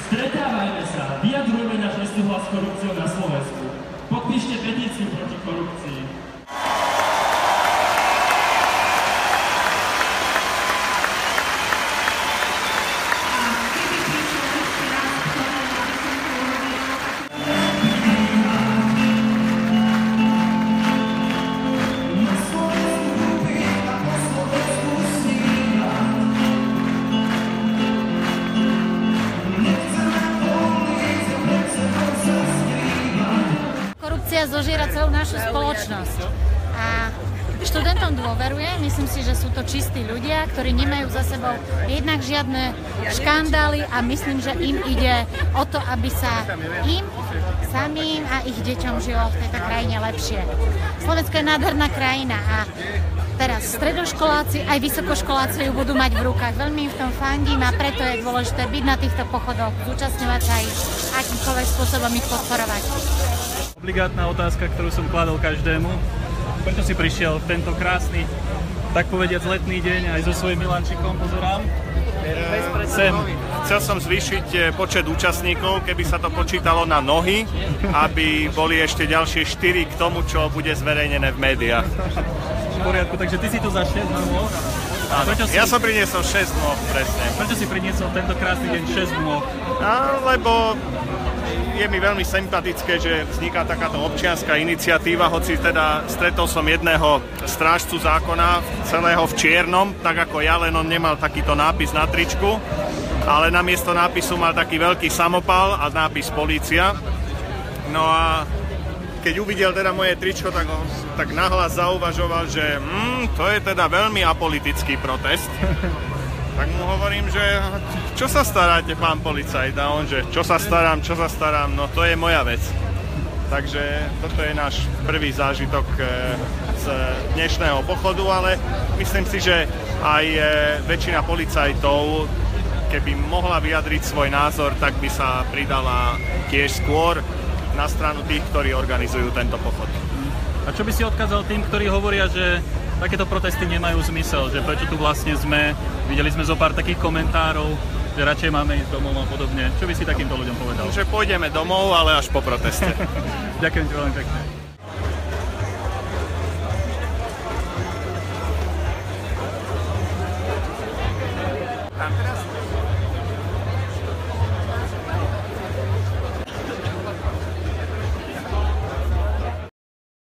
Stretávajme sa, vyjadrujme náš nesúhlas s korupciou na Slovensku. Podpíšte petíciu proti korupcii. Korupcia zožiera celú našu spoločnosť a študentom dôverujem, myslím si, že sú to čistí ľudia, ktorí nemajú za sebou jednak žiadne škandály a myslím, že im ide o to, aby sa im samým a ich deťom žilo v tejto krajine lepšie. Slovensko je nádherná krajina a teraz stredoškoláci aj vysokoškoláci ju budú mať v rukách. Veľmi im v tom fandím a preto je dôležité byť na týchto pochodoch, zúčastňovať sa aj akýmkoľvek spôsobom ich podporovať. Obligátna otázka, ktorú som kladol každému. Prečo si prišiel v tento krásny, tak povediac letný deň aj so svojím Milančikom, pozerám? Sem. Chcel som zvýšiť počet účastníkov, keby sa to počítalo na nohy, aby boli ešte ďalšie 4 k tomu, čo bude zverejnené v médiách. V poriadku, takže ty si tu za 6 nôh. Ja som priniesol 6 nôh, presne. Prečo si priniesol tento krásny deň 6 nôh? Lebo je mi veľmi sympatické, že vzniká takáto občianska iniciatíva, hoci teda stretol som jedného strážcu zákona, celého v čiernom, tak ako ja, len on nemal takýto nápis na tričku, ale namiesto nápisu mal taký veľký samopal a nápis polícia. No a keď uvidel teda moje tričko, tak nahlas zauvažoval, že to je teda veľmi apolitický protest. Tak mu hovorím, že čo sa staráte, pán policajt? A on, že čo sa starám, no to je moja vec. Takže toto je náš prvý zážitok z dnešného pochodu, ale myslím si, že aj väčšina policajtov, keby mohla vyjadriť svoj názor, tak by sa pridala tiež skôr na stranu tých, ktorí organizujú tento pochod. A čo by si odkázal tým, ktorí hovoria, že takéto protesty nemajú zmysel, že prečo tu vlastne sme? Videli sme zo pár takých komentárov, že radšej máme ísť domov a podobne. Čo by si takýmto ľuďom povedal? Že pôjdeme domov, ale až po proteste. Ďakujem ti veľmi pekne.